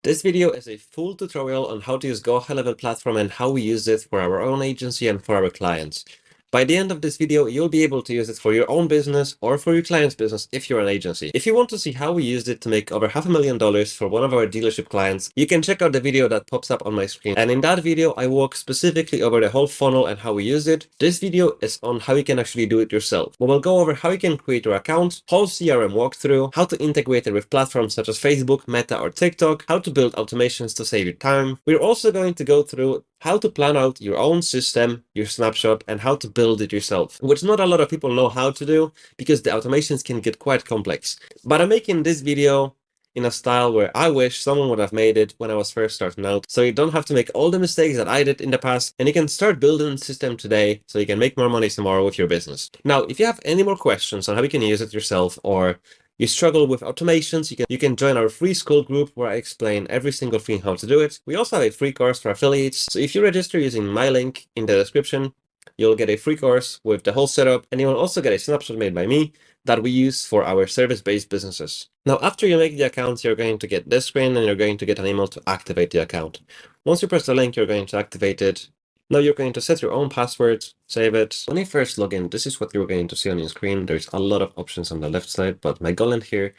This video is a full tutorial on how to use GoHighLevel platform and how we use it for our own agency and for our clients. By the end of this video, you'll be able to use it for your own business or for your client's business if you're an agency. If you want to see how we used it to make over $500,000 for one of our dealership clients, you can check out the video that pops up on my screen. And in that video, I walk specifically over the whole funnel and how we use it. This video is on how you can actually do it yourself. We will go over how you can create your account, whole CRM walkthrough, how to integrate it with platforms such as Facebook, Meta, or TikTok, how to build automations to save you time. We're also going to go through how to plan out your own system, your snapshot, and how to build it yourself, which not a lot of people know how to do because the automations can get quite complex. But I'm making this video in a style where I wish someone would have made it when I was first starting out, so you don't have to make all the mistakes that I did in the past, and you can start building a system today so you can make more money tomorrow with your business. Now, if you have any more questions on how you can use it yourself, or you struggle with automations, you can join our free school group where I explain every single thing how to do it. We also have a free course for affiliates. So if you register using my link in the description, you'll get a free course with the whole setup, and you will also get a snapshot made by me that we use for our service-based businesses. Now, after you make the account, you're going to get this screen and you're going to get an email to activate the account. Once you press the link, you're going to activate it. Now you're going to set your own password, save it. When you first log in, this is what you're going to see on your screen. There's a lot of options on the left side, but my goal in here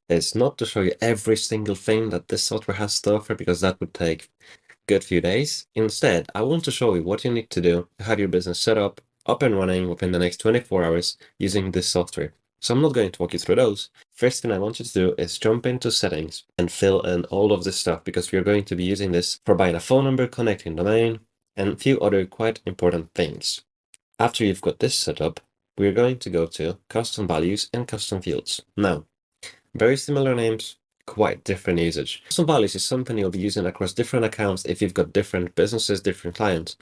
is not to show you every single thing that this software has to offer, because that would take a good few days. Instead, I want to show you what you need to do to have your business set up and running within the next 24 hours using this software. So I'm not going to walk you through those. First thing I want you to do is jump into settings and fill in all of this stuff, because we're going to be using this for buying a phone number, connecting domain, and a few other quite important things. After you've got this set up, we're going to go to custom values and custom fields. Now, very similar names, quite different usage. Custom values is something you'll be using across different accounts if you've got different businesses, different clients.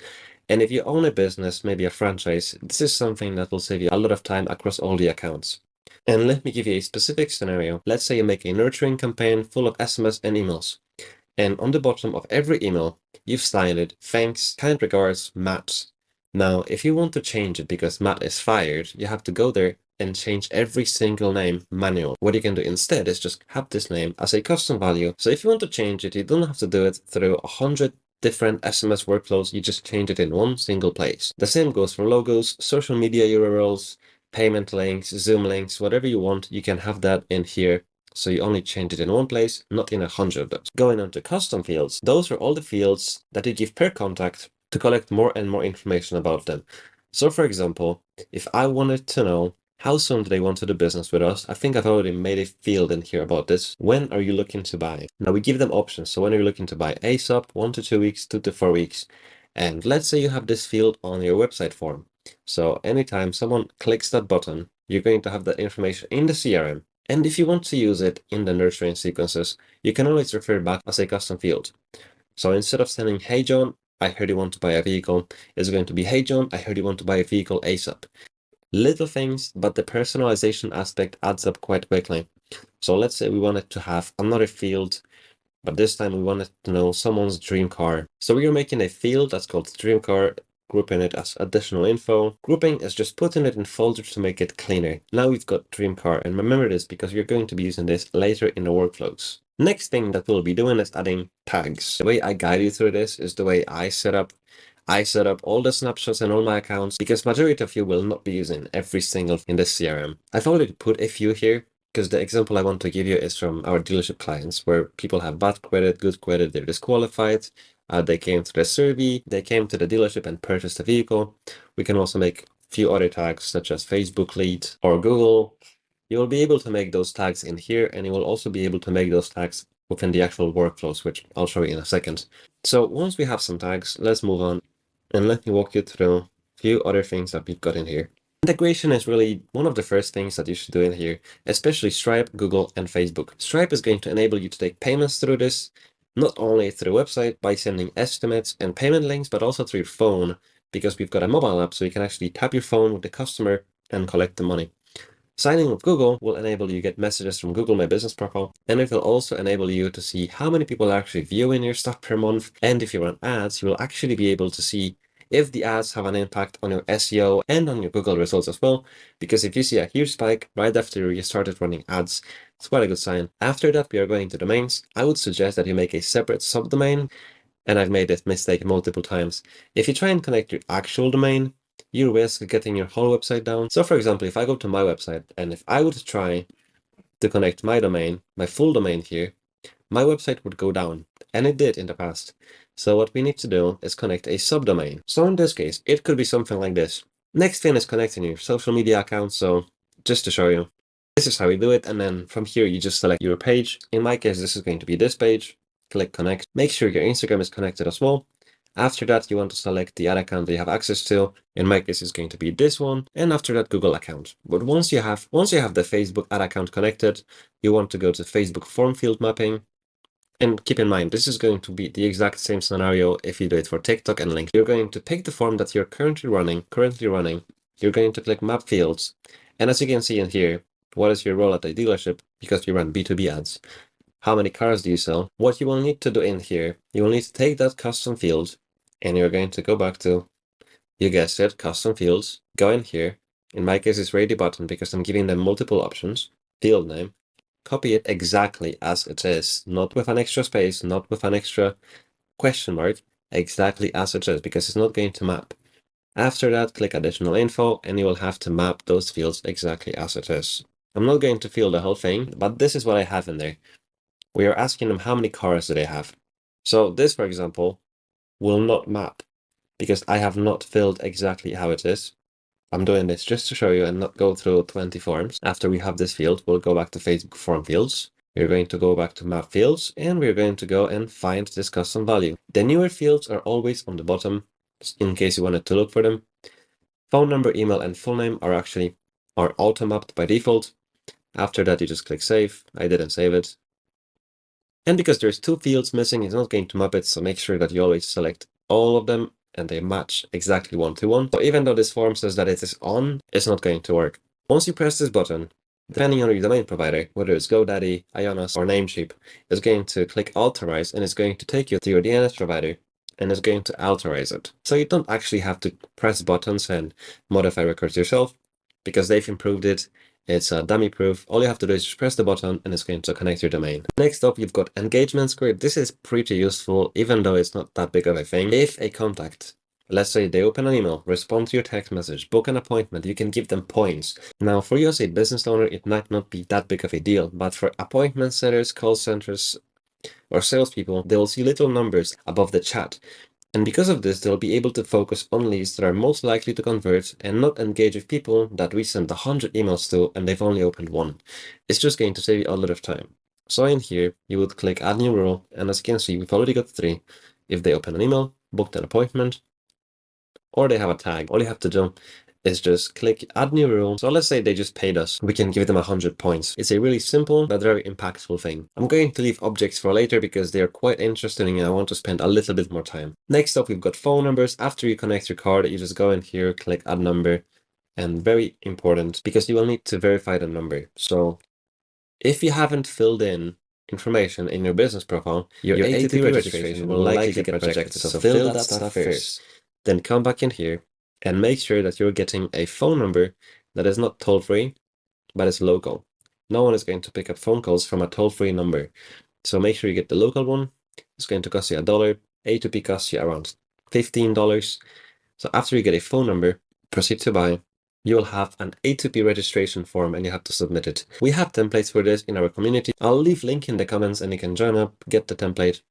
And if you own a business, maybe a franchise, this is something that will save you a lot of time across all the accounts. And let me give you a specific scenario. Let's say you make a nurturing campaign full of SMS and emails. And on the bottom of every email, you've styled it, "Thanks, kind regards, Matt." Now, if you want to change it because Matt is fired, you have to go there and change every single name manually. What you can do instead is just have this name as a custom value. So if you want to change it, you don't have to do it through 100 different SMS workflows. You just change it in one single place. The same goes for logos, social media URLs, payment links, Zoom links, whatever you want, you can have that in here. So you only change it in one place, not in 100 of those. Going on to custom fields, those are all the fields that you give per contact to collect more and more information about them. So for example, if I wanted to know how soon do they want to do business with us, I think I've already made a field in here about this. When are you looking to buy? Now we give them options. So when are you looking to buy? ASAP, 1 to 2 weeks, 2 to 4 weeks. And let's say you have this field on your website form. So anytime someone clicks that button, you're going to have that information in the CRM. And if you want to use it in the nurturing sequences, you can always refer back as a custom field. So instead of sending, "Hey John, I heard you want to buy a vehicle," it's going to be, "Hey John, I heard you want to buy a vehicle ASAP." Little things, but the personalization aspect adds up quite quickly. So let's say we wanted to have another field, but this time we wanted to know someone's dream car. So we are making a field that's called dream car, grouping it as additional info. Grouping is just putting it in folders to make it cleaner. Now we've got dream car, and remember this because we're going to be using this later in the workflows. Next thing that we'll be doing is adding tags. The way I guide you through this is the way I set up all the snapshots in all my accounts, because majority of you will not be using every single in this CRM. I've already put a few here, because the example I want to give you is from our dealership clients, where people have bad credit, good credit, they're disqualified. They came to the survey, they came to the dealership and purchased a vehicle. We can also make a few other tags such as Facebook lead or Google. You will be able to make those tags in here, and you will also be able to make those tags within the actual workflows, which I'll show you in a second. So once we have some tags, let's move on and let me walk you through a few other things that we've got in here. Integration is really one of the first things that you should do in here, especially Stripe, Google, and Facebook. Stripe is going to enable you to take payments through this, not only through the website by sending estimates and payment links, but also through your phone, because we've got a mobile app, so you can actually tap your phone with the customer and collect the money. Signing with Google will enable you to get messages from Google My Business Profile, and it will also enable you to see how many people are actually viewing your stuff per month. And if you run ads, you will actually be able to see if the ads have an impact on your SEO and on your Google results as well, because if you see a huge spike right after you started running ads, it's quite a good sign. After that, we are going to domains. I would suggest that you make a separate subdomain, and I've made this mistake multiple times. If you try and connect your actual domain, you risk getting your whole website down. So for example, if I go to my website and if I would try to connect my domain, my full domain here, my website would go down, and it did in the past. So what we need to do is connect a subdomain. So in this case, it could be something like this. Next thing is connecting your social media account. So just to show you, this is how we do it. And then from here, you just select your page. In my case, this is going to be this page. Click connect. Make sure your Instagram is connected as well. After that, you want to select the ad account that you have access to. In my case, it's going to be this one. And after that, Google account. But once you have the Facebook ad account connected, you want to go to Facebook form field mapping. And keep in mind, this is going to be the exact same scenario if you do it for TikTok and LinkedIn. You're going to pick the form that you're currently running. You're going to click map fields. And as you can see in here, what is your role at a dealership? Because you run B2B ads. How many cars do you sell? What you will need to do in here, you will need to take that custom field and you're going to go back to, you guessed it, custom fields. Go in here. In my case, it's ready button because I'm giving them multiple options. Field name. Copy it exactly as it is, not with an extra space, not with an extra question mark, exactly as it is, because it's not going to map. After that, click additional info, and you will have to map those fields exactly as it is. I'm not going to fill the whole thing, but this is what I have in there. We are asking them how many cars do they have. So this, for example, will not map because I have not filled exactly how it is. I'm doing this just to show you and not go through 20 forms. After we have this field, we'll go back to Facebook form fields. We're going to go back to map fields and we're going to go and find this custom value. The newer fields are always on the bottom in case you wanted to look for them. Phone number, email, and full name are auto mapped by default. After that, you just click save. I didn't save it. And because there's two fields missing, it's not going to map it. So make sure that you always select all of them and they match exactly 1-to-1. So even though this form says that it is on, it's not going to work. Once you press this button, depending on your domain provider, whether it's GoDaddy, Ionos, or Namecheap, it's going to click authorize and it's going to take you to your DNS provider and it's going to authorize it. So you don't actually have to press buttons and modify records yourself because they've improved it. It's dummy proof. All you have to do is just press the button and it's going to connect your domain. Next up, you've got engagement score. This is pretty useful, even though it's not that big of a thing. If a contact, let's say they open an email, respond to your text message, book an appointment, you can give them points. Now, for you as a business owner, it might not be that big of a deal, but for appointment setters, call centers, or salespeople, they will see little numbers above the chat. And because of this, they'll be able to focus on leads that are most likely to convert and not engage with people that we sent 100 emails to and they've only opened one. It's just going to save you a lot of time. So in here, you would click add new rule. And as you can see, we've already got 3. If they open an email, booked an appointment, or they have a tag, all you have to do is just click add new rule. So let's say they just paid us. We can give them 100 points. It's a really simple but very impactful thing. I'm going to leave objects for later because they are quite interesting and I want to spend a little bit more time. Next up, we've got phone numbers. After you connect your card, you just go in here, click add number, and very important because you will need to verify the number. So if you haven't filled in information in your business profile, your A2P registration will likely get rejected. So fill that stuff first. Then come back in here and make sure that you're getting a phone number that is not toll-free, but is local. No one is going to pick up phone calls from a toll-free number. So make sure you get the local one. It's going to cost you $1. A2P costs you around $15. So after you get a phone number, proceed to buy. You will have an A2P registration form and you have to submit it. We have templates for this in our community. I'll leave link in the comments and you can join up, get the template,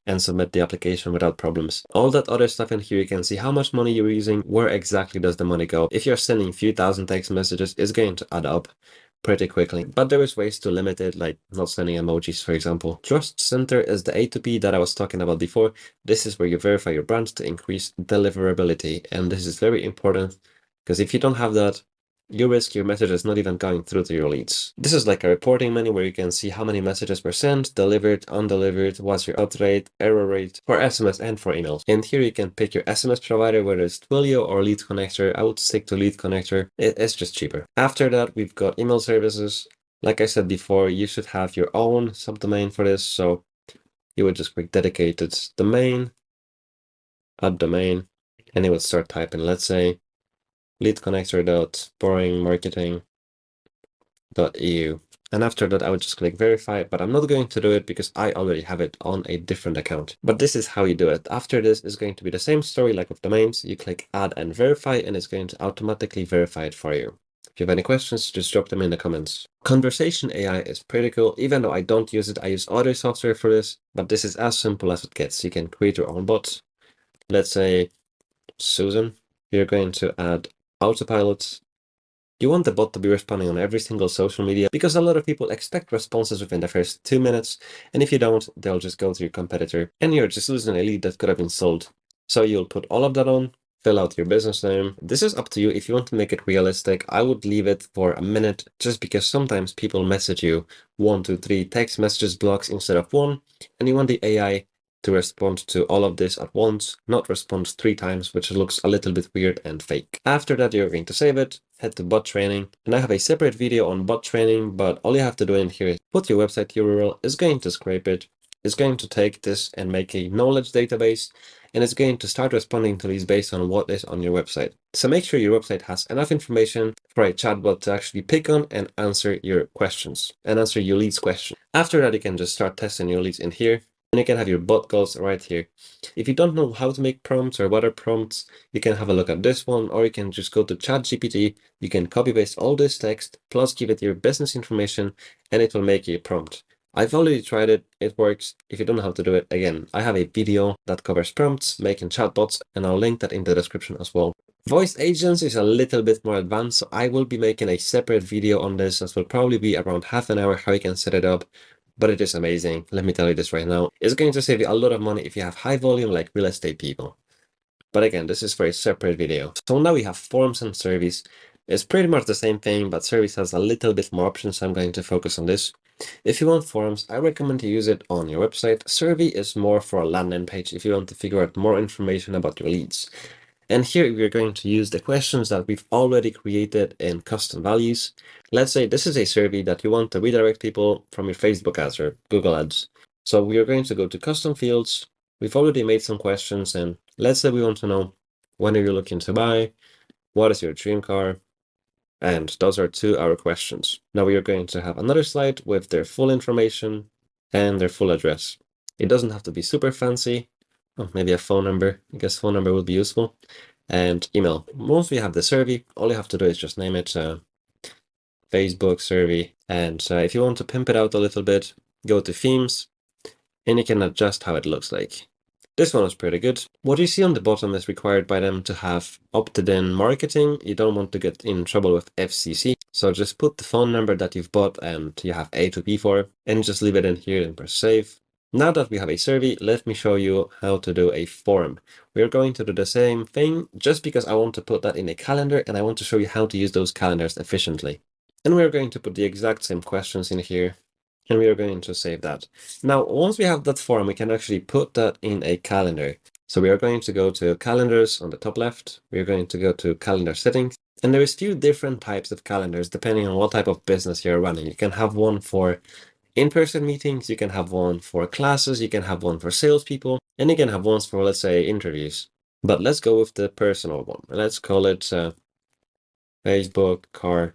and submit the application without problems. All that other stuff in here, you can see how much money you're using, where exactly does the money go. If you're sending a few thousand text messages, it's going to add up pretty quickly. But there is ways to limit it, like not sending emojis, for example. Trust Center is the A2P that I was talking about before. This is where you verify your brand to increase deliverability. And this is very important because if you don't have that, you risk your messages not even going through to your leads. This is like a reporting menu where you can see how many messages were sent, delivered, undelivered, what's your out rate, error rate for SMS and for emails. And here you can pick your SMS provider, whether it's Twilio or Lead Connector. I would stick to Lead Connector. It's just cheaper. After that, we've got email services. Like I said before, you should have your own subdomain for this. So you would just click dedicated domain, add domain. And it would start typing, let's say, leadconnector.boringmarketing.eu. And after that, I would just click verify, but I'm not going to do it because I already have it on a different account. But this is how you do it. After this is going to be the same story like with domains. You click add and verify, and it's going to automatically verify it for you. If you have any questions, just drop them in the comments. Conversation AI is pretty cool. Even though I don't use it, I use other software for this, but this is as simple as it gets. You can create your own bot. Let's say Susan. You're going to add autopilot. You want the bot to be responding on every single social media because a lot of people expect responses within the first 2 minutes, and if you don't, they'll just go to your competitor, and you're just losing a lead that could have been sold. So you'll put all of that on, fill out your business name. This is up to you. If you want to make it realistic, I would leave it for a minute just because sometimes people message you 1, 2, 3 text messages blocks instead of one, and you want the AI to respond to all of this at once, not respond 3 times, which looks a little bit weird and fake. After that, you're going to save it, head to bot training, and I have a separate video on bot training, but all you have to do in here is put your website URL, it's going to scrape it, it's going to take this and make a knowledge database, and it's going to start responding to these based on what is on your website. So make sure your website has enough information for a chatbot to actually pick on and answer your questions, and answer your leads question. After that, you can just start testing your leads in here. And you can have your bot goals right here. If you don't know how to make prompts or what are prompts, you can have a look at this one, or you can just go to ChatGPT. You can copy paste all this text, plus give it your business information, and it will make you a prompt. I've already tried it, it works. If you don't know how to do it, again, I have a video that covers prompts, making chatbots, and I'll link that in the description as well. Voice agents is a little bit more advanced, so I will be making a separate video on this. This will probably be around half an hour how you can set it up. But it is amazing. Let me tell you this right now. It's going to save you a lot of money if you have high volume like real estate people. But again, this is for a separate video. So now we have forms and surveys. It's pretty much the same thing, but surveys has a little bit more options, so I'm going to focus on this. If you want forms, I recommend to use it on your website. Survey is more for a landing page if you want to figure out more information about your leads. And here we're going to use the questions that we've already created in custom values. Let's say this is a survey that you want to redirect people from your Facebook ads or Google ads. So we are going to go to custom fields. We've already made some questions, and let's say we want to know, when are you looking to buy? What is your dream car? And those are 2 our questions. Now we are going to have another slide with their full information and their full address. It doesn't have to be super fancy. Oh, maybe a phone number. I guess phone number would be useful. And email. Once we have the survey, all you have to do is just name it Facebook survey. And if you want to pimp it out a little bit, go to themes, and you can adjust how it looks like. This one is pretty good. What you see on the bottom is required by them to have opted-in marketing. You don't want to get in trouble with FCC. So just put the phone number that you've bought and you have A to B for, and just leave it in here and press save. Now that we have a survey, let me show you how to do a form. We're going to do the same thing just because I want to put that in a calendar and I want to show you how to use those calendars efficiently. And we're going to put the exact same questions in here, and we are going to save that. Now, once we have that form, we can actually put that in a calendar. So we are going to go to calendars on the top left. We are going to go to calendar settings. And there is 2 different types of calendars depending on what type of business you're running. You can have one for in-person meetings, you can have one for classes, you can have one for salespeople, and you can have ones for, let's say, interviews. But let's go with the personal one. Let's call it Facebook car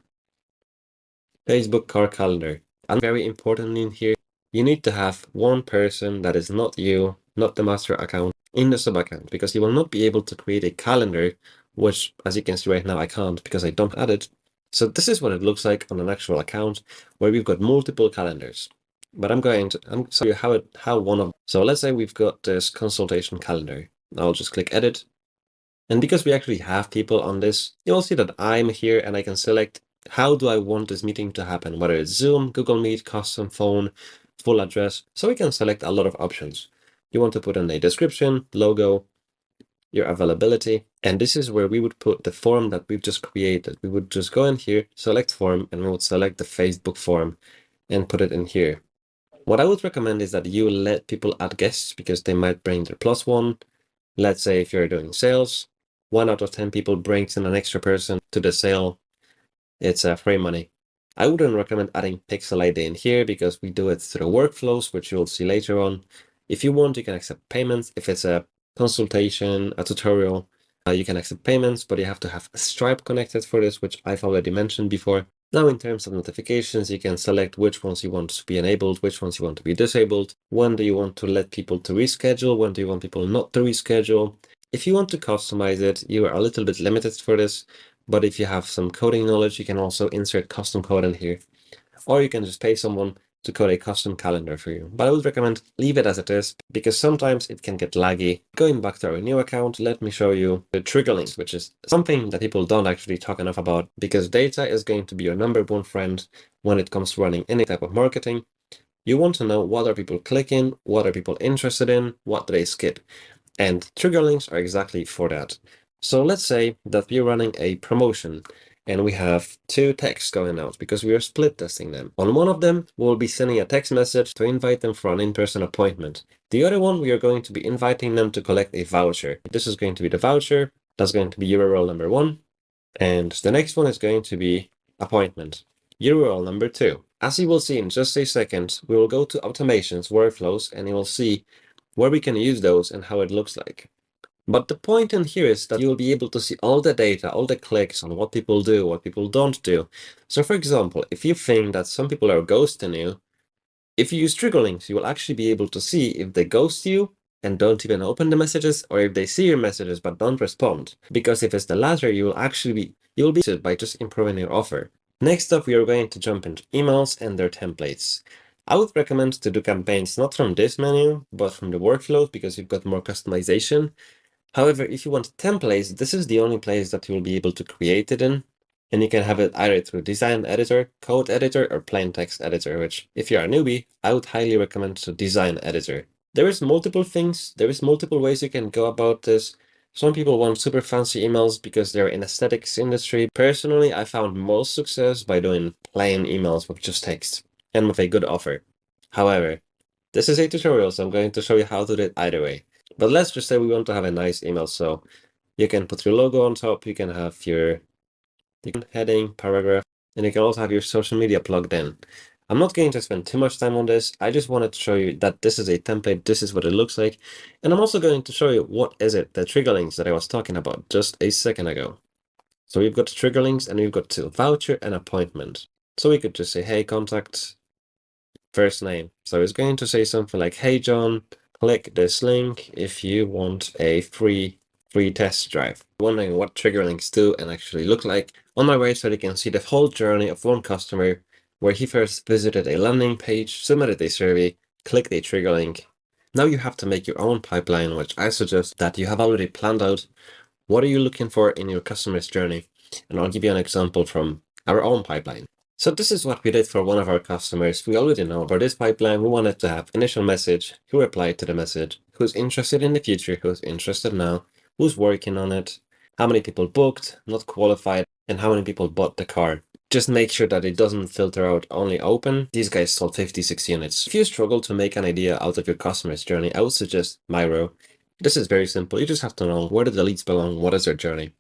calendar. And very importantly in here, you need to have one person that is not you, not the master account, in the sub account, because you will not be able to create a calendar, which, as you can see right now, I can't because I don't add it. So this is what it looks like on an actual account where we've got multiple calendars. But I'm going to show you how one of. So let's say we've got this consultation calendar. I'll just click edit. And because we actually have people on this, you'll see that I'm here and I can select how do I want this meeting to happen, whether it's Zoom, Google Meet, custom phone, full address. So we can select a lot of options. You want to put in a description, logo, your availability. And this is where we would put the form that we've just created. We would just go in here, select form, and we would select the Facebook form and put it in here. What I would recommend is that you let people add guests because they might bring their +1. Let's say if you're doing sales, 1 out of 10 people brings in an extra person to the sale. It's free money. I wouldn't recommend adding Pixel ID in here because we do it through workflows, which you'll see later on. If you want, you can accept payments. If it's a consultation, a tutorial, You can accept payments, but you have to have Stripe connected for this, which I've already mentioned before. Now, in terms of notifications, you can select which ones you want to be enabled, which ones you want to be disabled. When do you want to let people to reschedule? When do you want people not to reschedule? If you want to customize it, you are a little bit limited for this, but if you have some coding knowledge, you can also insert custom code in here, or you can just pay someone to code a custom calendar for you. But I would recommend leave it as it is, because sometimes it can get laggy. Going back to our new account, let me show you the trigger links, which is something that people don't actually talk enough about, because data is going to be your number one friend when it comes to running any type of marketing. You want to know what are people clicking, what are people interested in, what do they skip. And trigger links are exactly for that. So let's say that we're running a promotion and we have two texts going out because we are split testing them. On one of them, we'll be sending a text message to invite them for an in-person appointment. The other one, we are going to be inviting them to collect a voucher. This is going to be the voucher. That's going to be URL number 1. And the next one is going to be appointment, URL number 2. As you will see in just a second, we will go to automations, workflows, and you will see where we can use those and how it looks like. But the point in here is that you will be able to see all the data, all the clicks on what people do, what people don't do. So for example, if you think that some people are ghosting you, if you use trigger links, you will actually be able to see if they ghost you and don't even open the messages, or if they see your messages but don't respond. Because if it's the latter, you'll be suited by just improving your offer. Next up, we are going to jump into emails and their templates. I would recommend to do campaigns not from this menu, but from the workflows, because you've got more customization. However, if you want templates, this is the only place that you'll be able to create it in. And you can have it either through design editor, code editor, or plain text editor, which if you're a newbie, I would highly recommend to design editor. There is multiple ways you can go about this. Some people want super fancy emails because they're in aesthetics industry. Personally, I found most success by doing plain emails with just text and with a good offer. However, this is a tutorial, so I'm going to show you how to do it either way. But let's just say we want to have a nice email, so you can put your logo on top, you can have your heading, paragraph, and you can also have your social media plugged in. I'm not going to spend too much time on this. I just wanted to show you that this is a template, this is what it looks like. And I'm also going to show you what is it, the trigger links that I was talking about just a second ago. So we've got trigger links and we've got two, voucher and appointment. So we could just say, hey, contact first name. So it's going to say something like, hey, John, click this link if you want a free test drive. Wondering what trigger links do and actually look like. On my website, you can see the whole journey of one customer where he first visited a landing page, submitted a survey, clicked a trigger link. Now you have to make your own pipeline, which I suggest that you have already planned out. What are you looking for in your customer's journey? And I'll give you an example from our own pipeline. So this is what we did for one of our customers. We already know about this pipeline. We wanted to have initial message, who replied to the message, who's interested in the future, who's interested now, who's working on it, how many people booked, not qualified, and how many people bought the car. Just make sure that it doesn't filter out only open. These guys sold 56 units. If you struggle to make an idea out of your customer's journey, I would suggest Miro. This is very simple. You just have to know where do the leads belong, what is their journey,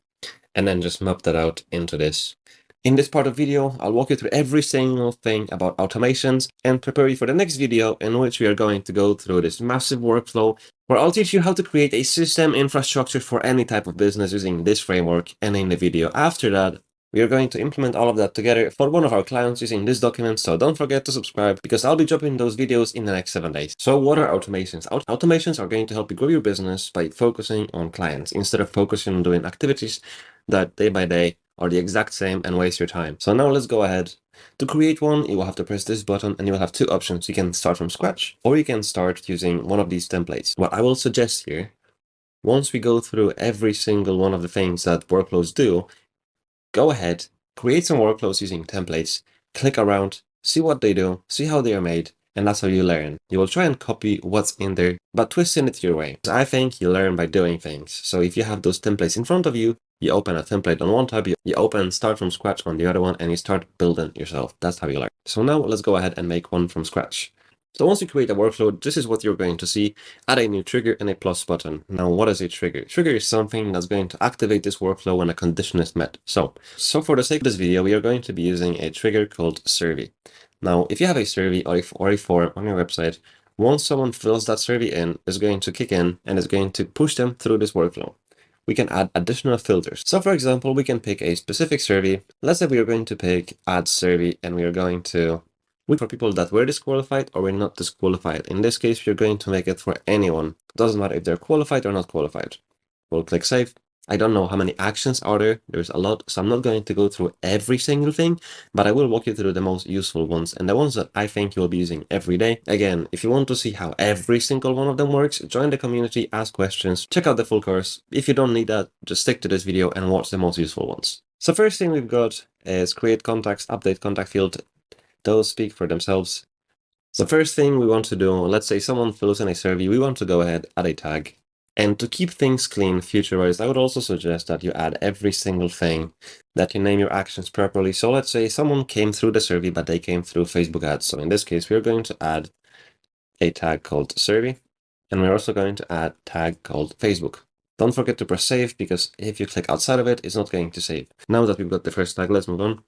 and then just map that out into this. In this part of the video, I'll walk you through every single thing about automations and prepare you for the next video in which we are going to go through this massive workflow where I'll teach you how to create a system infrastructure for any type of business using this framework. And in the video after that, we are going to implement all of that together for one of our clients using this document, so don't forget to subscribe because I'll be dropping those videos in the next 7 days. So what are automations? Automations are going to help you grow your business by focusing on clients instead of focusing on doing activities that day by day are the exact same and waste your time. So now let's go ahead. To create one, you will have to press this button and you will have two options. You can start from scratch or you can start using one of these templates. What I will suggest here, once we go through every single one of the things that workflows do, go ahead, create some workflows using templates, click around, see what they do, see how they are made, and that's how you learn. You will try and copy what's in there, but twisting it your way. I think you learn by doing things. So if you have those templates in front of you, you open a template on one tab, you open start from scratch on the other one, and you start building yourself. That's how you learn. So now let's go ahead and make one from scratch. So once you create a workflow, this is what you're going to see. Add a new trigger and a plus button. Now, what is a trigger? Trigger is something that's going to activate this workflow when a condition is met. So for the sake of this video, we are going to be using a trigger called survey. Now, if you have a survey or a form on your website, once someone fills that survey in, it's going to kick in and it's going to push them through this workflow. we can add additional filters. So for example, we can pick a specific survey. Let's say we are going to pick add survey, and we are going to look for people that were disqualified or were not disqualified. In this case, we're going to make it for anyone. It doesn't matter if they're qualified or not qualified. We'll click save. I don't know how many actions are there. There's a lot, so I'm not going to go through every single thing, but I will walk you through the most useful ones and the ones that I think you'll be using every day. Again, if you want to see how every single one of them works, join the community, ask questions, check out the full course. If you don't need that, just stick to this video and watch the most useful ones. So first thing we've got is create contacts, update contact field. Those speak for themselves. So first thing we want to do, let's say someone fills in a survey, we want to go ahead, add a tag. And to keep things clean future-wise, I would also suggest that you add every single thing, that you name your actions properly. So let's say someone came through the survey, but they came through Facebook ads. So in this case, we're going to add a tag called survey, and we're also going to add a tag called Facebook. Don't forget to press save, because if you click outside of it, it's not going to save. Now that we've got the first tag, let's move on.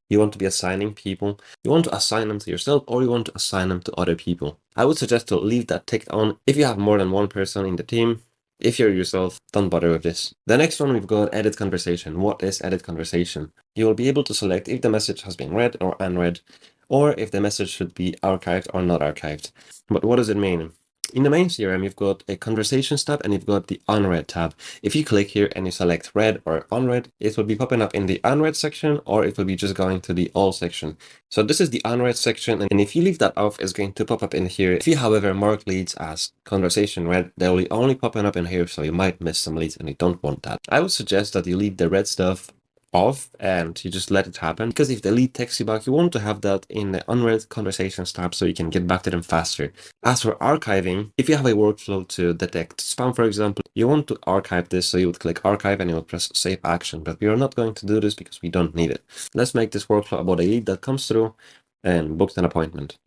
You want to be assigning people. You want to assign them to yourself, or you want to assign them to other people. I would suggest to leave that ticked on if you have more than one person in the team. If you're yourself, don't bother with this. The next one, we've got edit conversation. What is edit conversation? You will be able to select if the message has been read or unread, or if the message should be archived or not archived. But what does it mean? In the main CRM, you've got a conversations tab and you've got the unread tab. If you click here and you select read or unread, it will be popping up in the unread section, or it will be just going to the all section. So this is the unread section, and if you leave that off, it's going to pop up in here. If you, however, mark leads as conversation read, they will be only popping up in here, so you might miss some leads and you don't want that. I would suggest that you leave the red stuff off and you just let it happen, because if the lead texts you back, you want to have that in the unread conversations tab so you can get back to them faster. As for archiving, if you have a workflow to detect spam, for example, you want to archive this, so you would click archive and you would press save action, but we are not going to do this because we don't need it. Let's make this workflow about a lead that comes through and booked an appointment.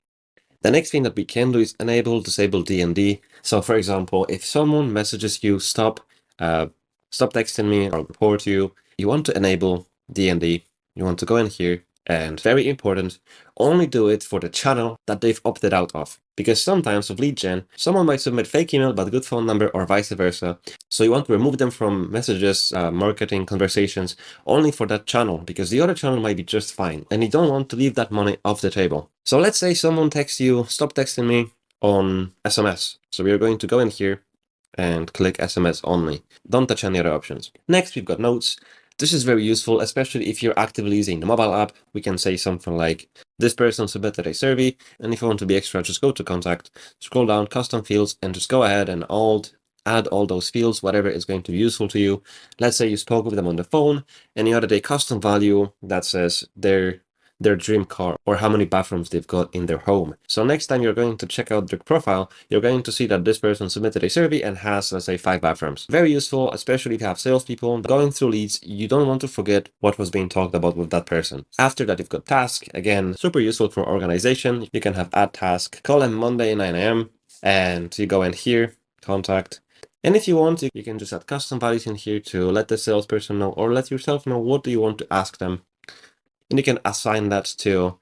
The next thing that we can do is enable, disable D&D. So for example, if someone messages you, stop texting me, or report you, you want to enable D&D. You want to go in here, and very important, only do it for the channel that they've opted out of. Because sometimes with lead gen, someone might submit fake email but good phone number, or vice versa. So you want to remove them from messages, marketing, conversations, only for that channel, because the other channel might be just fine, and you don't want to leave that money off the table. So let's say someone texts you, stop texting me on SMS. So we are going to go in here and click SMS only. Don't touch any other options. Next, we've got notes. This is very useful, especially if you're actively using the mobile app. We can say something like, this person submitted a survey, and if you want to be extra, just go to contact, scroll down, custom fields, and just go ahead and add all those fields, whatever is going to be useful to you. Let's say you spoke with them on the phone, and you added a custom value that says their dream car, or how many bathrooms they've got in their home. So next time you're going to check out their profile, you're going to see that this person submitted a survey and has, let's say, 5 bathrooms. Very useful, especially if you have salespeople going through leads. You don't want to forget what was being talked about with that person. After that, you've got task. Again, super useful for organization. You can have add task, call them Monday 9 a.m. and you go in here, contact. And if you want, you can just add custom values in here to let the salesperson know, or let yourself know what do you want to ask them. And you can assign that to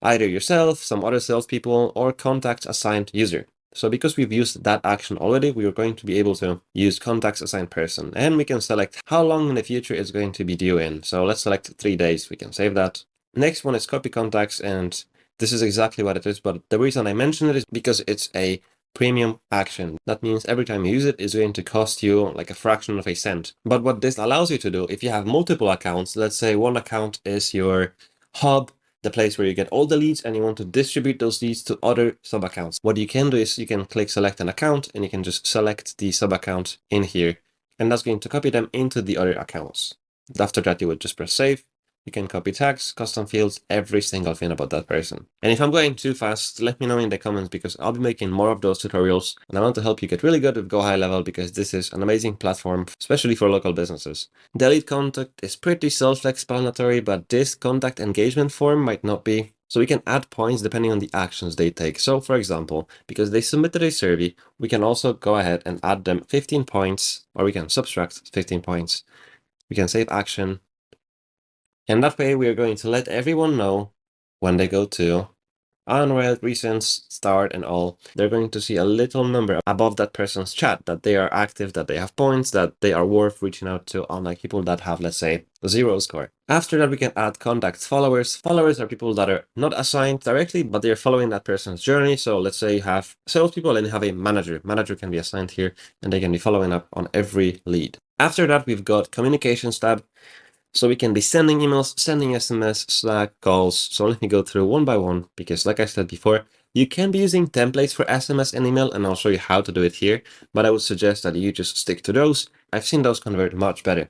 either yourself, some other salespeople, or contacts assigned user. So because we've used that action already, we are going to be able to use contacts assigned person, and we can select how long in the future it's going to be due in. So let's select 3 days. We can save that. Next one is copy contacts, and this is exactly what it is. But the reason I mention it is because it's a premium action. That means every time you use it, it's going to cost you like a fraction of a cent. But what this allows you to do, if you have multiple accounts, let's say one account is your hub, the place where you get all the leads, and you want to distribute those leads to other sub accounts. What you can do is you can click select an account, and you can just select the sub account in here, and that's going to copy them into the other accounts. After that, you would just press save. You can copy tags, custom fields, every single thing about that person. And if I'm going too fast, let me know in the comments, because I'll be making more of those tutorials, and I want to help you get really good with GoHighLevel, because this is an amazing platform, especially for local businesses. The lead contact is pretty self-explanatory, but this contact engagement form might not be. So we can add points depending on the actions they take. So for example, because they submitted a survey, we can also go ahead and add them 15 points, or we can subtract 15 points. We can save action. And that way we are going to let everyone know when they go to unread, recents, start, and all. They're going to see a little number above that person's chat that they are active, that they have points, that they are worth reaching out to, unlike people that have, let's say, 0 score. After that, we can add contacts, followers. Followers are people that are not assigned directly, but they're following that person's journey. So let's say you have salespeople and you have a manager. Manager can be assigned here, and they can be following up on every lead. After that, we've got communications tab. So we can be sending emails, sending SMS, Slack, calls. So let me go through one by one, because like I said before, you can be using templates for SMS and email, and I'll show you how to do it here, but I would suggest that you just stick to those. I've seen those convert much better.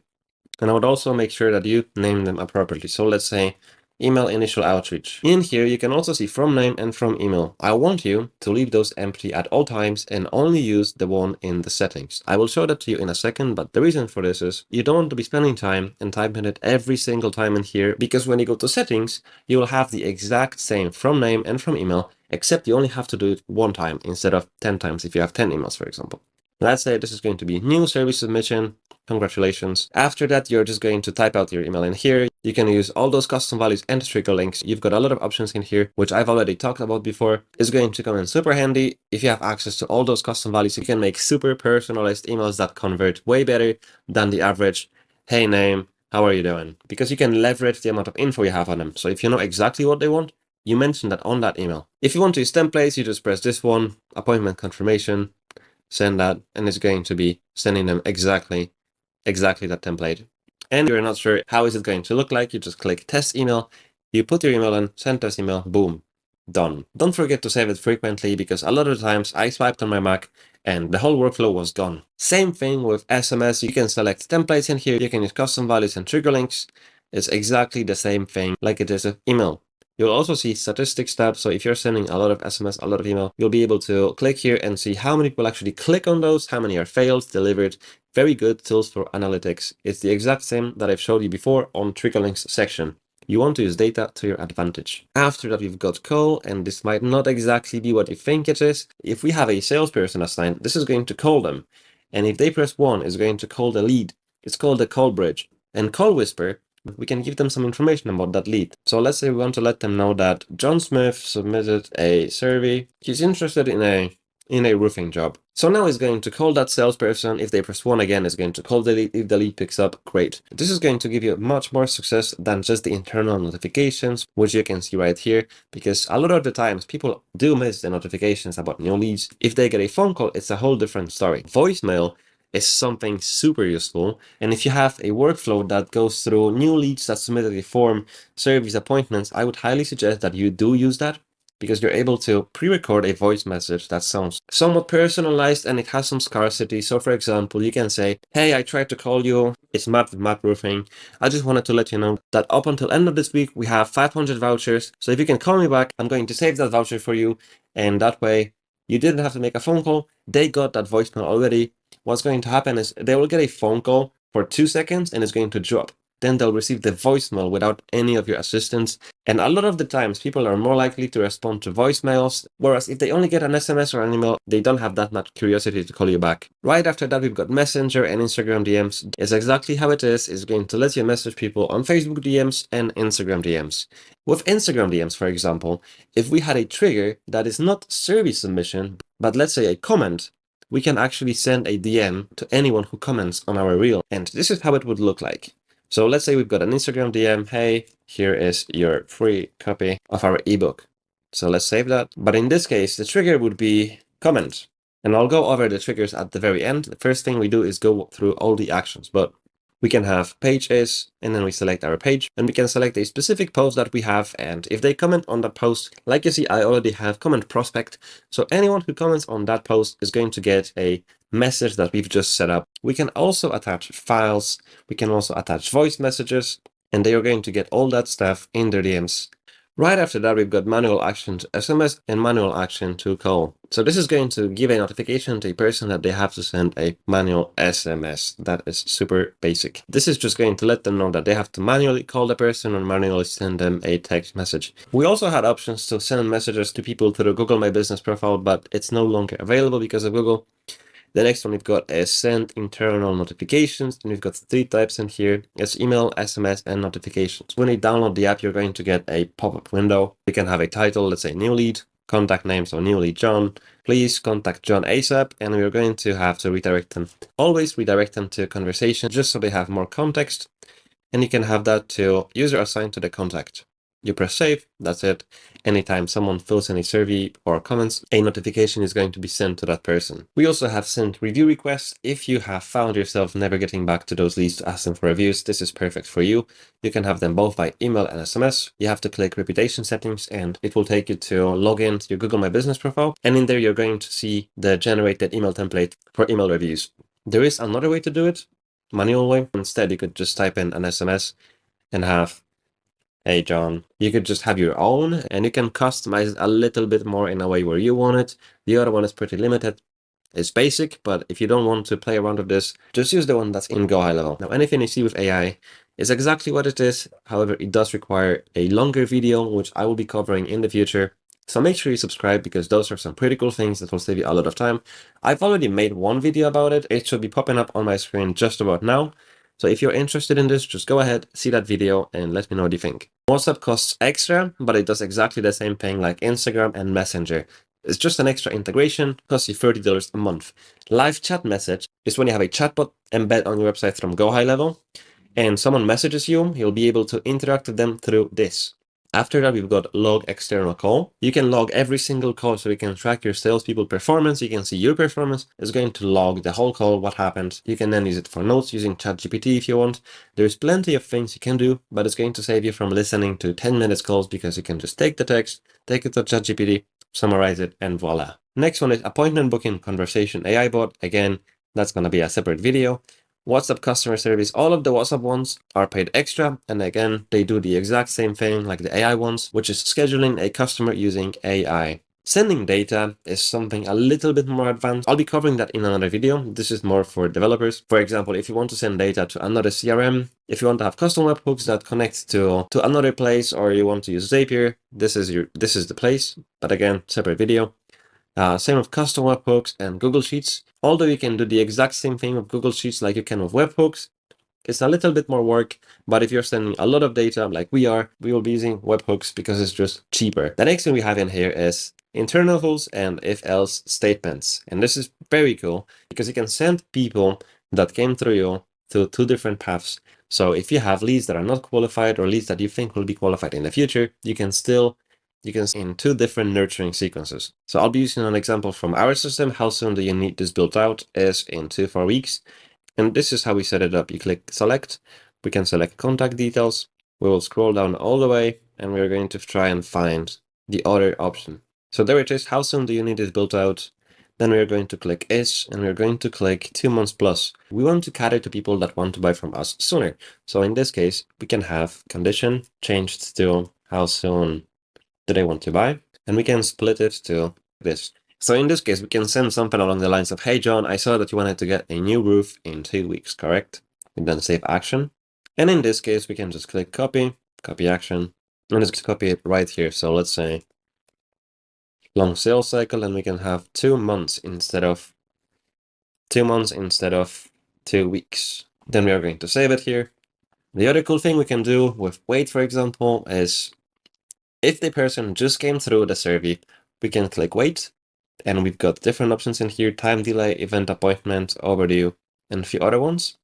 And I would also make sure that you name them appropriately. So let's say email initial outreach. In here, you can also see from name and from email. I want you to leave those empty at all times and only use the one in the settings. I will show that to you in a second, but the reason for this is you don't want to be spending time and typing it every single time in here, because when you go to settings, you will have the exact same from name and from email, except you only have to do it one time instead of 10 times if you have 10 emails, for example. Let's say this is going to be new service submission. Congratulations. After that, you're just going to type out your email in here. You can use all those custom values and trigger links. You've got a lot of options in here, which I've already talked about before. It's going to come in super handy. If you have access to all those custom values, you can make super personalized emails that convert way better than the average, hey name, how are you doing? Because you can leverage the amount of info you have on them. So if you know exactly what they want, you mention that on that email. If you want to use templates, you just press this one, appointment confirmation, send that, and it's going to be sending them exactly that template. And you're not sure how is it going to look like, you just click test email, you put your email in, send test email, boom, done. Don't forget to save it frequently, because a lot of times I swiped on my Mac and the whole workflow was gone. Same thing with SMS. You can select templates in here, you can use custom values and trigger links. It's exactly the same thing like it is with email. You'll also see statistics tab. So if you're sending a lot of SMS, a lot of email, you'll be able to click here and see how many people actually click on those, how many are failed, delivered. Very good tools for analytics. It's the exact same that I've showed you before on trigger links section. You want to use data to your advantage. After that, we've got call, and this might not exactly be what you think it is. If we have a salesperson assigned, this is going to call them. And if they press 1, it's going to call the lead. It's called the call bridge. And call whisper, we can give them some information about that lead. So let's say we want to let them know that John Smith submitted a survey. He's interested in a roofing job. So now it's going to call that salesperson. If they press 1 again, it's going to call the lead. If the lead picks up, great. This is going to give you much more success than just the internal notifications, which you can see right here, because a lot of the times people do miss the notifications about new leads. If they get a phone call, it's a whole different story. Voicemail is something super useful. And if you have a workflow that goes through new leads that submitted a form, surveys, appointments, I would highly suggest that you do use that, because you're able to pre-record a voice message that sounds somewhat personalized and it has some scarcity. So for example, you can say, hey, I tried to call you. It's Matt with Matt Roofing. I just wanted to let you know that up until end of this week, we have 500 vouchers. So if you can call me back, I'm going to save that voucher for you. And that way you didn't have to make a phone call. They got that voicemail already. What's going to happen is they will get a phone call for 2 seconds and it's going to drop. Then they'll receive the voicemail without any of your assistance. And a lot of the times, people are more likely to respond to voicemails, whereas if they only get an SMS or an email, they don't have that much curiosity to call you back. Right after that, we've got Messenger and Instagram DMs. It's exactly how it is. It's going to let you message people on Facebook DMs and Instagram DMs. With Instagram DMs, for example, if we had a trigger that is not service submission, but let's say a comment, we can actually send a DM to anyone who comments on our reel. And this is how it would look like. So let's say we've got an Instagram DM, hey, here is your free copy of our ebook. So let's save that. But in this case, the trigger would be comment. And I'll go over the triggers at the very end. The first thing we do is go through all the actions, but we can have page is, and then we select our page, and we can select a specific post that we have. And if they comment on that post, like you see, I already have comment prospect. So anyone who comments on that post is going to get a message that we've just set up. We can also attach files. We can also attach voice messages, and they are going to get all that stuff in their DMs. Right after that, we've got manual action to SMS and manual action to call. So this is going to give a notification to a person that they have to send a manual SMS. That is super basic. This is just going to let them know that they have to manually call the person or manually send them a text message. We also had options to send messages to people through Google My Business profile, but it's no longer available because of Google. The next one we've got is send internal notifications, and we've got 3 types in here. It's email, SMS, and notifications. When you download the app, you're going to get a pop-up window. You can have a title, let's say new lead, contact name, so new lead John. Please contact John ASAP, and we're going to have to redirect them. Always redirect them to a conversation just so they have more context, and you can have that to user assigned to the contact. You press save, that's it. Anytime someone fills in a survey or comments, a notification is going to be sent to that person. We also have sent review requests. If you have found yourself never getting back to those leads to ask them for reviews, this is perfect for you. You can have them both by email and SMS. You have to click reputation settings, and it will take you to log in to your Google My Business profile. And in there, you're going to see the generated email template for email reviews. There is another way to do it, manual way. Instead, you could just type in an SMS and have, hey John, you could just have your own, and you can customize it a little bit more in a way where you want it. The other one is pretty limited. It's basic, but if you don't want to play around with this, just use the one that's in GoHighLevel. Now, anything you see with AI is exactly what it is. However, it does require a longer video, which I will be covering in the future. So make sure you subscribe, because those are some pretty cool things that will save you a lot of time. I've already made one video about it. It should be popping up on my screen just about now. So if you're interested in this, just go ahead, see that video, and let me know what you think. WhatsApp costs extra, but it does exactly the same thing like Instagram and Messenger. It's just an extra integration, costs you $30 a month. Live chat message is when you have a chatbot embed on your website from GoHighLevel, and someone messages you, you'll be able to interact with them through this. After that, we've got log external call. You can log every single call, so you can track your salespeople performance. You can see your performance. It's going to log the whole call, what happened. You can then use it for notes using ChatGPT if you want. There's plenty of things you can do, but it's going to save you from listening to 10 minutes calls, because you can just take the text, take it to ChatGPT, summarize it, and voila. Next one is appointment booking conversation AI bot. Again, that's going to be a separate video. WhatsApp customer service, all of the WhatsApp ones are paid extra, and again, they do the exact same thing like the AI ones, which is scheduling a customer using AI. Sending data is something a little bit more advanced. I'll be covering that in another video. This is more for developers. For example, if you want to send data to another CRM, if you want to have custom webhooks that connect to another place, or you want to use Zapier, this is the place. But again, separate video. Same with custom webhooks and Google Sheets. Although you can do the exact same thing with Google Sheets like you can with webhooks, it's a little bit more work. But if you're sending a lot of data like we will be using webhooks because it's just cheaper. The next thing we have in here is internals and if-else statements. And this is very cool because you can send people that came through you through 2 different paths. So if you have leads that are not qualified or leads that you think will be qualified in the future, you can see in 2 different nurturing sequences. So I'll be using an example from our system. How soon do you need this built out is in 2 to 4 weeks. And this is how we set it up. You click select, we can select contact details. We will scroll down all the way, and we're going to try and find the other option. So there it is. How soon do you need this built out? Then we're going to click is, and we're going to click 2 months plus. We want to cater to people that want to buy from us sooner. So in this case, we can have condition changed to how soon do they want to buy, and we can split it to this. So in this case, we can send something along the lines of, hey John, I saw that you wanted to get a new roof in 2 weeks, correct? We then save action. And in this case, we can just click copy action, and just copy it right here. So let's say long sales cycle, and we can have 2 months instead of 2 weeks. Then we are going to save it here. The other cool thing we can do with wait, for example, is if the person just came through the survey, we can click wait, and we've got different options in here: time delay, event appointment, overdue, and a few other ones.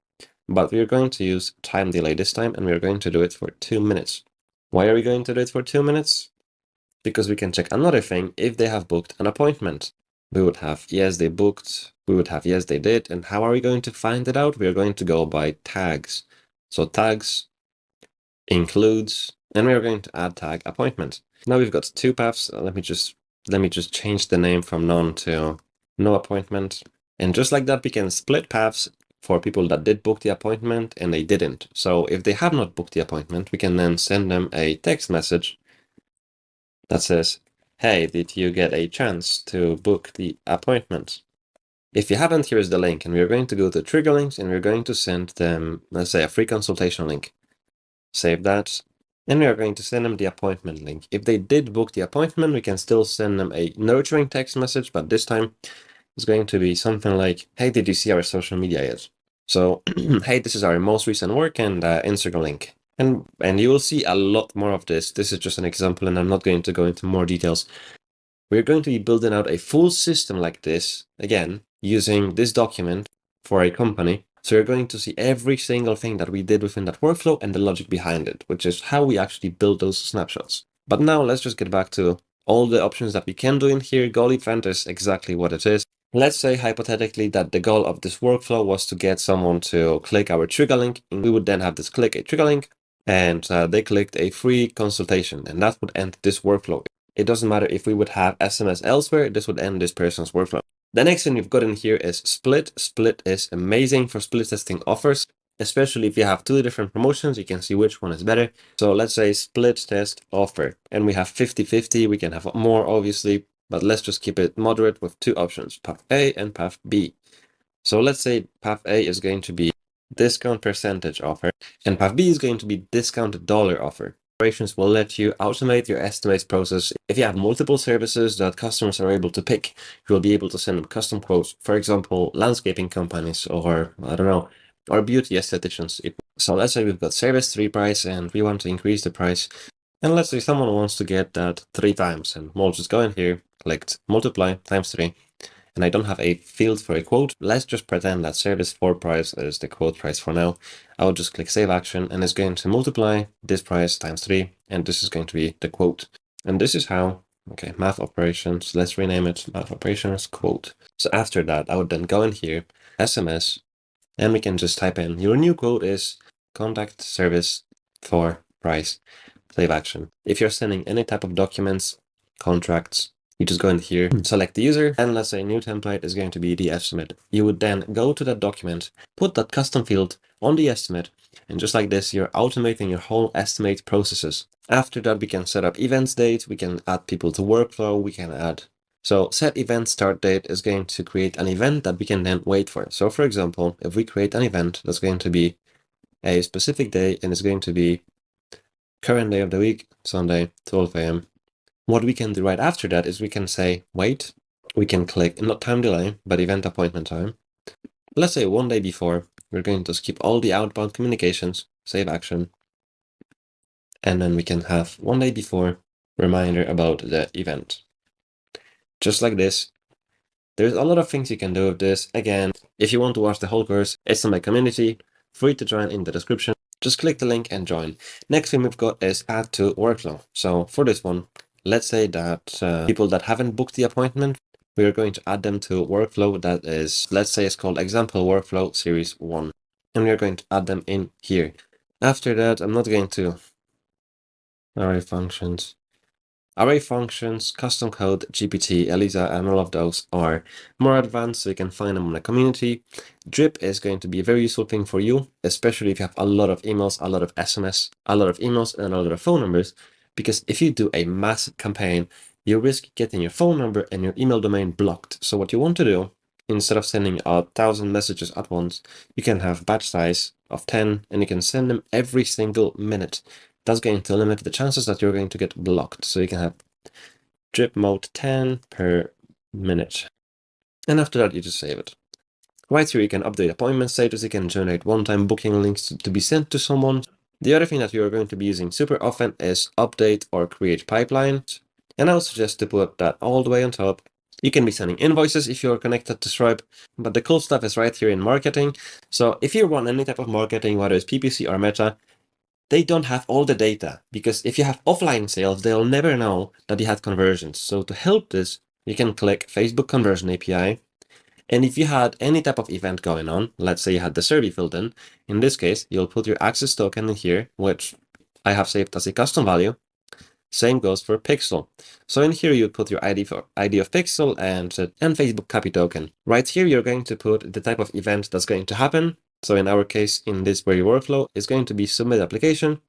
But we're going to use time delay this time, and we're going to do it for 2 minutes. Why are we going to do it for 2 minutes? Because we can check another thing if they have booked an appointment. We would have yes, they booked, we would have yes, they did. And how are we going to find it out? We are going to go by tags. So tags includes, and we are going to add tag appointment. Now we've got 2 paths. Let me just change the name from none to no appointment. And just like that, we can split paths for people that did book the appointment and they didn't. So if they have not booked the appointment, we can then send them a text message that says, hey, did you get a chance to book the appointment? If you haven't, here's the link, and we're going to go to trigger links, and we're going to send them, let's say, a free consultation link. Save that, and we are going to send them the appointment link. If they did book the appointment, we can still send them a nurturing text message, but this time is going to be something like, hey, did you see our social media yet? So, hey, this is our most recent work and Instagram link. And you will see a lot more of this. This is just an example, and I'm not going to go into more details. We're going to be building out a full system like this, again, using this document for a company. So you're going to see every single thing that we did within that workflow and the logic behind it, which is how we actually build those snapshots. But now let's just get back to all the options that we can do in here. Goal event is exactly what it is. Let's say hypothetically that the goal of this workflow was to get someone to click our trigger link. And we would then have this click a trigger link, and they clicked a free consultation, and that would end this workflow. It doesn't matter if we would have SMS elsewhere, this would end this person's workflow. The next thing we've got in here is split. Split is amazing for split testing offers, especially if you have two different promotions, you can see which one is better. So let's say split test offer, and we have 50-50, we can have more obviously, but let's just keep it moderate with two options, path A and path B. So let's say path A is going to be discount percentage offer, and path B is going to be discounted dollar offer. Operations will let you automate your estimates process. If you have multiple services that customers are able to pick, you will be able to send them custom quotes. For example, landscaping companies, or I don't know, or beauty estheticians. So let's say we've got service 3 price and we want to increase the price. And let's say someone wants to get that 3 times, and we'll just go in here, click multiply times 3. And I don't have a field for a quote. Let's just pretend that service 4 price is the quote price for now. I will just click save action, and it's going to multiply this price times 3, and this is going to be the quote. And this is how, okay, math operations, let's rename it math operations quote. So after that, I would then go in here, SMS, and we can just type in your new quote is contact service 4 price, save action. If you're sending any type of documents, contracts, you just go in here, select the user, and let's say new template is going to be the estimate. You would then go to that document, put that custom field on the estimate, and just like this, you're automating your whole estimate processes. After that, we can set up events date, we can add people to workflow, we can add. So set event start date is going to create an event that we can then wait for. So for example, if we create an event that's going to be a specific day and it's going to be current day of the week, Sunday, 12 a.m. What we can do right after that is we can say, wait, we can click, not time delay, but event appointment time. Let's say 1 day before, we're going to skip all the outbound communications, save action. And then we can have 1 day before, reminder about the event. Just like this. There's a lot of things you can do with this. Again, if you want to watch the whole course, it's in my community, free to join in the description. Just click the link and join. Next thing we've got is add to workflow. So for this one, let's say that people that haven't booked the appointment, we are going to add them to workflow that is, let's say it's called example workflow series 1. And we are going to add them in here. After that, I'm not going to array functions. Array functions, custom code, GPT, ELISA, and all of those are more advanced, so you can find them on the community. Drip is going to be a very useful thing for you, especially if you have a lot of emails, a lot of SMS, a lot of emails, and a lot of phone numbers, because if you do a massive campaign, you risk getting your phone number and your email domain blocked. So what you want to do, instead of sending 1,000 messages at once, you can have batch size of 10, and you can send them every single minute. That's going to limit the chances that you're going to get blocked. So you can have drip mode 10 per minute. And after that, you just save it. Right here, you can update appointment status. You can generate one-time booking links to be sent to someone. The other thing that you're going to be using super often is update or create pipeline. And I would suggest to put that all the way on top. You can be sending invoices if you're connected to Stripe, but the cool stuff is right here in marketing. So if you run any type of marketing, whether it's PPC or Meta, they don't have all the data, because if you have offline sales, they'll never know that you had conversions. So to help this, you can click Facebook Conversion API. And if you had any type of event going on, let's say you had the survey filled in this case, you'll put your access token in here, which I have saved as a custom value. Same goes for Pixel. So in here, you put your ID of Pixel and Facebook copy token. Right here, you're going to put the type of event that's going to happen. So in our case, in this very workflow, it's going to be submit application.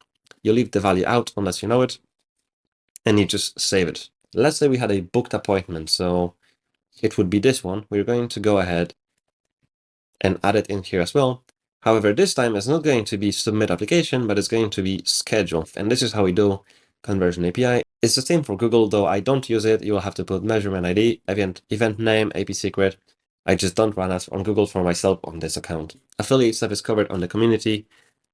You leave the value out unless you know it, and you just save it. Let's say we had a booked appointment, so it would be this one. We're going to go ahead and add it in here as well. However, this time it's not going to be submit application, but it's going to be schedule. And this is how we do Conversion API. It's the same for Google, though I don't use it. You will have to put measurement ID, event name, AP secret. I just don't run ads on Google for myself on this account. Affiliate stuff is covered on the community,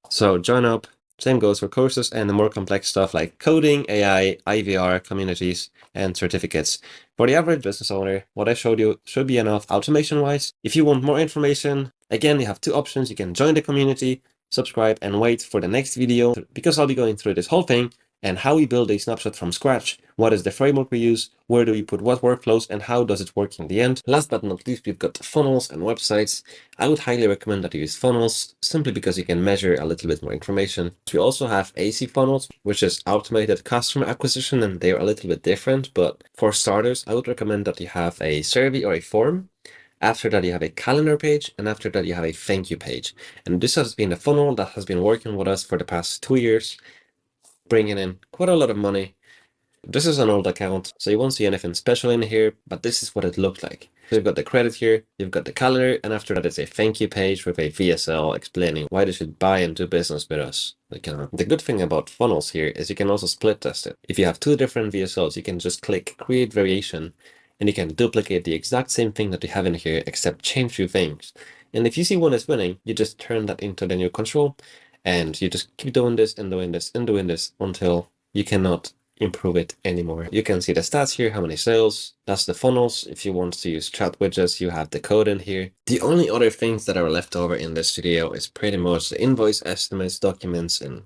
so join up. Same goes for courses and the more complex stuff like coding, AI, IVR, communities, and certificates. For the average business owner, what I showed you should be enough automation-wise. If you want more information, again, you have two options. You can join the community, subscribe, and wait for the next video, because I'll be going through this whole thing and how we build a snapshot from scratch. What is the framework we use? Where do we put what workflows? And how does it work in the end? Last but not least, we've got funnels and websites. I would highly recommend that you use funnels simply because you can measure a little bit more information. We also have AC funnels, which is automated customer acquisition, and they're a little bit different. But for starters, I would recommend that you have a survey or a form. After that, you have a calendar page, and after that, you have a thank you page. And this has been a funnel that has been working with us for the past 2 years, bringing in quite a lot of money. This is an old account, so you won't see anything special in here, but this is what it looked like. So you've got the credit here, you've got the calendar, and after that is a thank you page with a VSL explaining why they should buy and do business with us. The good thing about funnels here is you can also split test it. If you have two different VSLs, you can just click create variation, and you can duplicate the exact same thing that you have in here, except change few things. And if you see one is winning, you just turn that into the new control, and you just keep doing this and doing this and doing this until you cannot improve it anymore. You can see the stats here, how many sales. That's the funnels. If you want to use chat widgets, you have the code in here. The only other things that are left over in this video is pretty much the invoice estimates, documents, and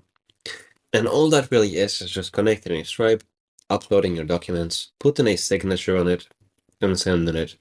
all that really is just connecting a Stripe, uploading your documents, putting a signature on it, and sending it.